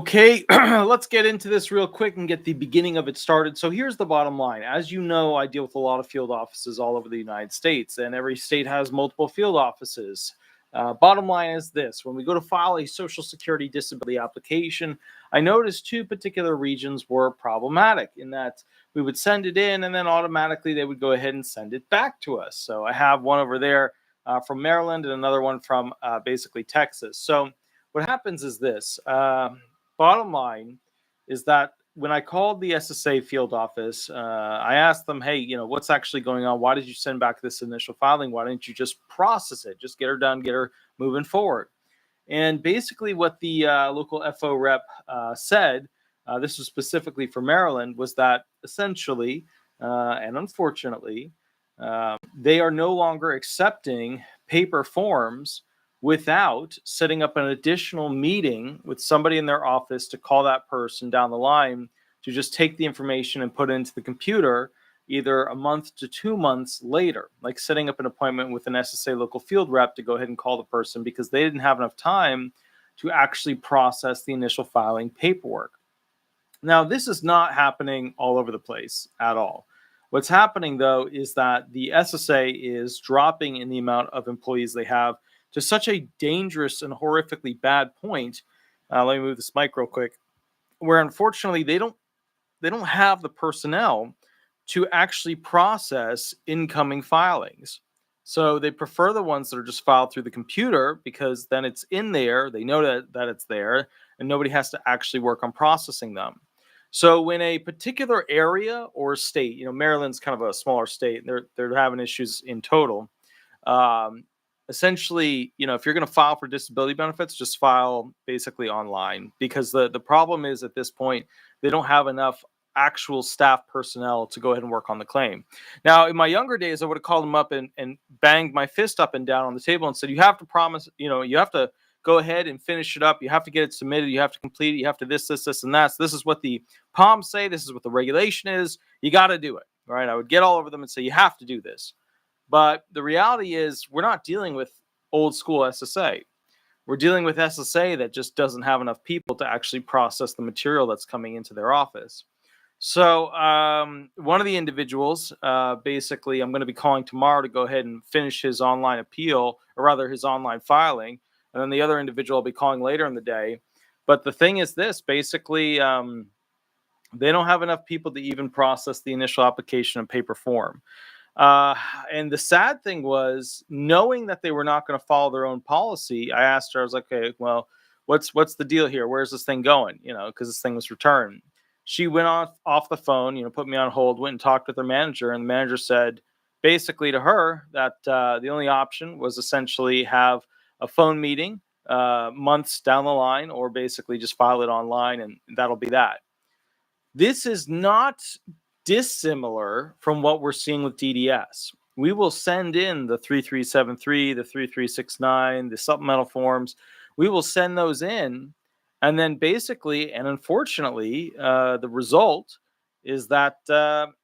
Okay, let's get into this real quick and get the beginning of it started. So here's the bottom line. As you know, I deal with a lot of field offices all over the United States, and every state has multiple field offices. Bottom line is this: when we go to file a Social Security disability application, I noticed two particular regions were problematic in that we would send it in and then automatically they would go ahead and send it back to us. So I have one over there from Maryland and another one from basically Texas. So what happens is this. Bottom line is that when I called the SSA field office, I asked them, hey, what's actually going on? Why did you send back this initial filing? Why didn't you just process it? Just get her done, get her moving forward. And basically what the local FO rep said, this was specifically for Maryland, was that essentially, and unfortunately, they are no longer accepting paper forms without setting up an additional meeting with somebody in their office to call that person down the line to just take the information and put it into the computer either a month to 2 months later, like setting up an appointment with an SSA local field rep to go ahead and call the person because they didn't have enough time to actually process the initial filing paperwork. Now, this is not happening all over the place at all. What's happening, though, is that the SSA is dropping in the amount of employees they have to such a dangerous and horrifically bad point. Let me move this mic real quick, where unfortunately they don't have the personnel to actually process incoming filings. So they prefer the ones that are just filed through the computer because then it's in there, they know that it's there, and nobody has to actually work on processing them. So when a particular area or state, Maryland's kind of a smaller state, and they're having issues in total. Essentially, if you're going to file for disability benefits, just file basically online because the problem is at this point, they don't have enough actual staff personnel to go ahead and work on the claim. Now, in my younger days, I would have called them up and banged my fist up and down on the table and said, you have to promise, you have to go ahead and finish it up. You have to get it submitted. You have to complete it. You have to this, and that. So this is what the POMs say. This is what the regulation is. You got to do it. All right. I would get all over them and say, you have to do this. But the reality is we're not dealing with old school SSA. We're dealing with SSA that just doesn't have enough people to actually process the material that's coming into their office. So one of the individuals, basically, I'm going to be calling tomorrow to go ahead and finish his online appeal, or rather his online filing. And then the other individual I'll be calling later in the day. But the thing is this, basically, they don't have enough people to even process the initial application in paper form. And the sad thing was, knowing that they were not going to follow their own policy, I asked her, I was like, okay, well, what's the deal here? Where's this thing going? Because this thing was returned. She went off the phone, put me on hold, went and talked with her manager, and the manager said basically to her that the only option was essentially have a phone meeting months down the line, or basically just file it online, and that'll be that. This is not dissimilar from what we're seeing with DDS. We will send in the 3373, the 3369, the supplemental forms. We will send those in. And then basically, and unfortunately, the result is that kind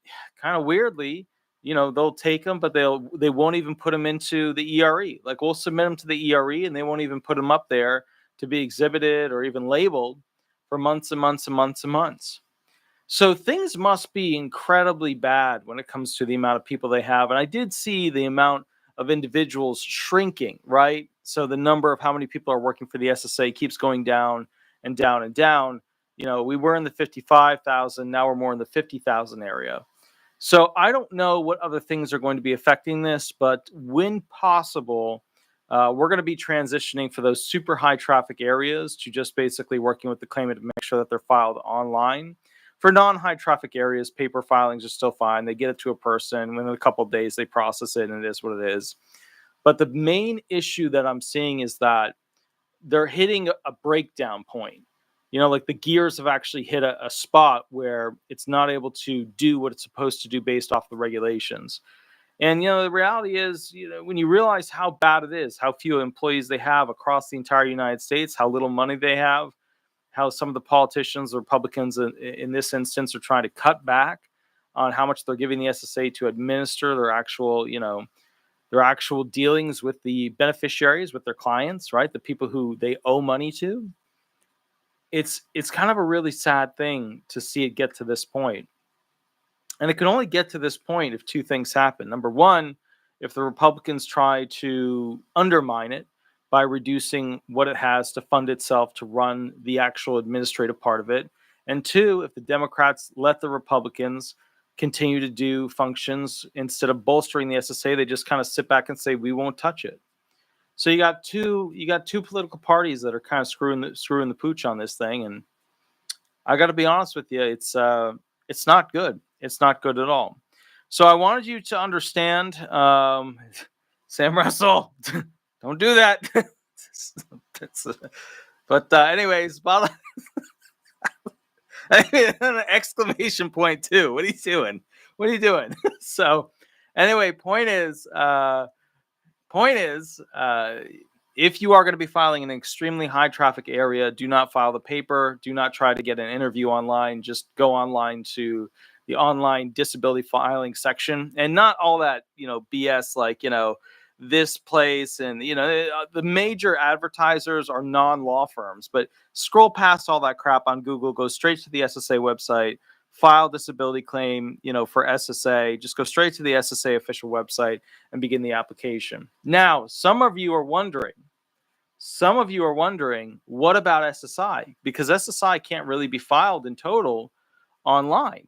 of weirdly, they'll take them, but they won't even put them into the ERE. Like, we'll submit them to the ERE and they won't even put them up there to be exhibited or even labeled for months and months and months and months. So things must be incredibly bad when it comes to the amount of people they have. And I did see the amount of individuals shrinking, right? So the number of how many people are working for the SSA keeps going down and down and down. We were in the 55,000. Now we're more in the 50,000 area. So I don't know what other things are going to be affecting this, but when possible, we're going to be transitioning for those super high traffic areas to just basically working with the claimant to make sure that they're filed online. For non-high traffic areas, paper filings are still fine. They get it to a person. Within a couple of days, they process it, and it is what it is. But the main issue that I'm seeing is that they're hitting a breakdown point. Like the gears have actually hit a spot where it's not able to do what it's supposed to do based off the regulations. And, the reality is, when you realize how bad it is, how few employees they have across the entire United States, how little money they have, how some of the politicians, Republicans in this instance, are trying to cut back on how much they're giving the SSA to administer their actual dealings with the beneficiaries, with their clients, right? The people who they owe money to. it's kind of a really sad thing to see it get to this point. And it can only get to this point if two things happen. Number one, if the Republicans try to undermine it by reducing what it has to fund itself to run the actual administrative part of it. And two, if the Democrats let the Republicans continue to do functions instead of bolstering the SSA, they just kind of sit back and say, we won't touch it. So you got two political parties that are kind of screwing the pooch on this thing. And I got to be honest with you, it's not good. It's not good at all. So I wanted you to understand, Sam Russell, don't do that. But anyways, an exclamation point too. What are you doing? What are you doing? So anyway, point is, if you are going to be filing in an extremely high traffic area, do not file the paper. Do not try to get an interview online. Just go online to the online disability filing section, and not all that, BS like, this place and, the major advertisers are non-law firms, but scroll past all that crap on Google, go straight to the SSA website, file disability claim, for SSA, just go straight to the SSA official website and begin the application. Now, some of you are wondering, what about SSI? Because SSI can't really be filed in total online.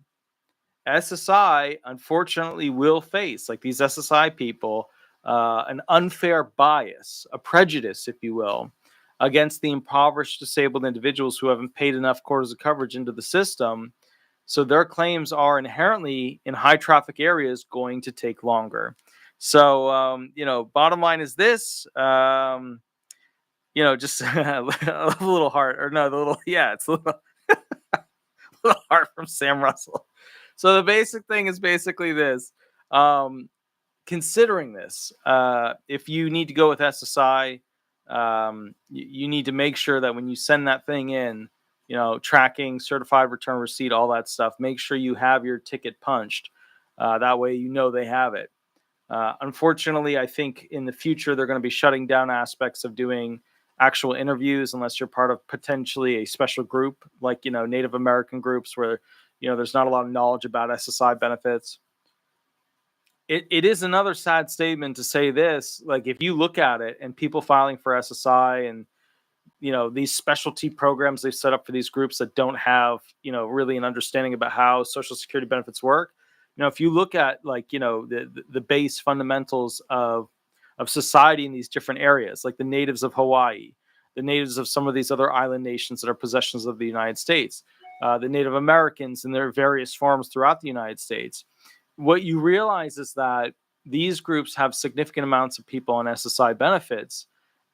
SSI, unfortunately, will face, like these SSI people, an unfair bias, a prejudice, if you will, against the impoverished disabled individuals who haven't paid enough quarters of coverage into the system. So their claims are inherently in high traffic areas going to take longer. So, bottom line is this, just a little heart, or no, it's a little, little heart from Sam Russell. So the basic thing is basically this. Considering this, if you need to go with SSI, you need to make sure that when you send that thing in, tracking, certified return receipt, all that stuff, make sure you have your ticket punched. That way, they have it. Unfortunately, I think in the future, they're going to be shutting down aspects of doing actual interviews unless you're part of potentially a special group like, Native American groups where, there's not a lot of knowledge about SSI benefits. It is another sad statement to say this, like if you look at it and people filing for SSI and, these specialty programs they've set up for these groups that don't have, really an understanding about how Social Security benefits work. If you look at like, the base fundamentals of society in these different areas, like the natives of Hawaii, the natives of some of these other island nations that are possessions of the United States, the Native Americans in their various forms throughout the United States. What you realize is that these groups have significant amounts of people on SSI benefits,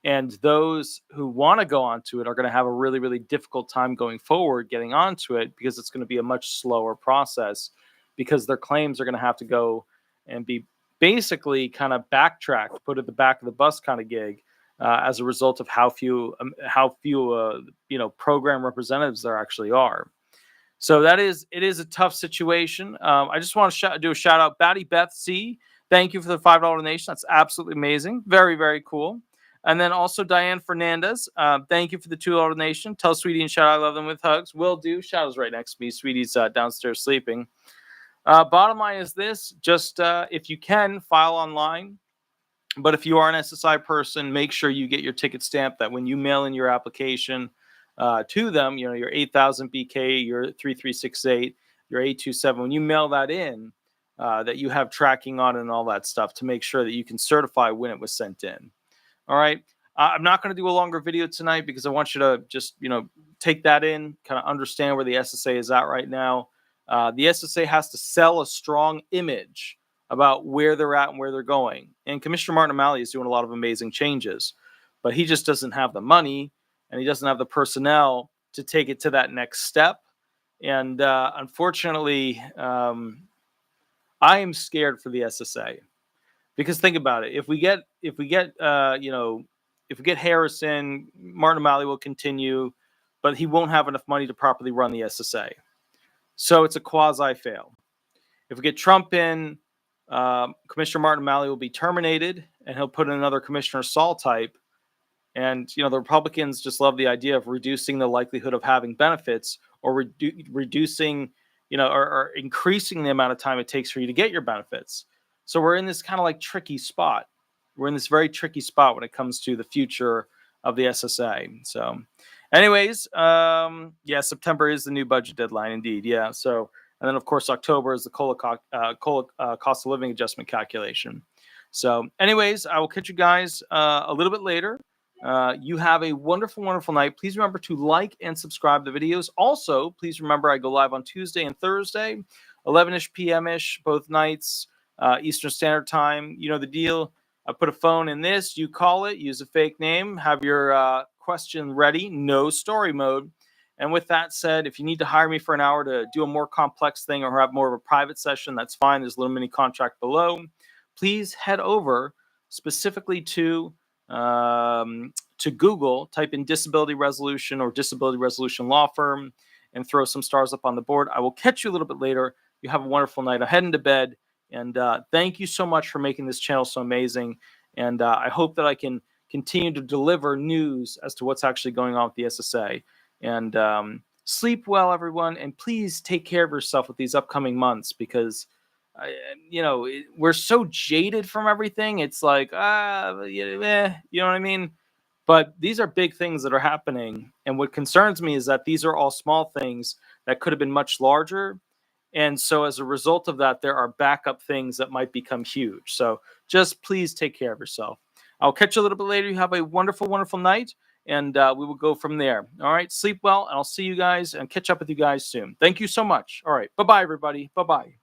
and those who want to go onto it are going to have a really, really difficult time going forward getting onto it because it's going to be a much slower process because their claims are going to have to go and be basically kind of backtracked, put at the back of the bus kind of gig as a result of how few program representatives there actually are. So it is a tough situation. I just want to do a shout out. Batty Beth C. Thank you for the $5 donation. That's absolutely amazing. Very, very cool. And then also Diane Fernandez. Thank you for the $2 donation. Tell Sweetie and Shout I love them with hugs. Will do. Shout is right next to me. Sweetie's downstairs sleeping. Bottom line is this. Just if you can, file online. But if you are an SSI person, make sure you get your ticket stamped that when you mail in your application to them, your 8000 BK, your 3368, your 827, when you mail that in, that you have tracking on it and all that stuff to make sure that you can certify when it was sent in. All right. I'm not going to do a longer video tonight because I want you to just, take that in, kind of understand where the SSA is at right now. The SSA has to sell a strong image about where they're at and where they're going. And Commissioner Martin O'Malley is doing a lot of amazing changes, but he just doesn't have the money and he doesn't have the personnel to take it to that next step. And unfortunately, I am scared for the SSA because think about it. If we get Harrison, Martin O'Malley will continue, but he won't have enough money to properly run the SSA. So it's a quasi fail. If we get Trump in, Commissioner Martin O'Malley will be terminated and he'll put in another Commissioner Saul type. And the Republicans just love the idea of reducing the likelihood of having benefits, or reducing, or increasing the amount of time it takes for you to get your benefits. So we're in this kind of like tricky spot. We're in this very tricky spot when it comes to the future of the SSA. So, anyways, yeah, September is the new budget deadline, indeed. Yeah. So, and then of course October is the cost of living adjustment calculation. So, anyways, I will catch you guys a little bit later. You have a wonderful, wonderful night. Please remember to like and subscribe to the videos. Also, please remember I go live on Tuesday and Thursday, 11-ish p.m.-ish, both nights, Eastern Standard Time. You know the deal. I put a phone in this. You call it. Use a fake name. Have your question ready. No story mode. And with that said, if you need to hire me for an hour to do a more complex thing or have more of a private session, that's fine. There's a little mini contract below. Please head over specifically to Google, type in disability resolution or disability resolution law firm, and throw some stars up on the board. I will catch you a little bit later. You have a wonderful night. I'm heading to bed. And thank you so much for making this channel so amazing. And I hope that I can continue to deliver news as to what's actually going on with the SSA. And sleep well, everyone. And please take care of yourself with these upcoming months, because we're so jaded from everything. It's like, you know what I mean? But these are big things that are happening. And what concerns me is that these are all small things that could have been much larger. And so as a result of that, there are backup things that might become huge. So just please take care of yourself. I'll catch you a little bit later. You have a wonderful, wonderful night. And we will go from there. All right. Sleep well. And I'll see you guys and catch up with you guys soon. Thank you so much. All right. Bye-bye, everybody. Bye-bye.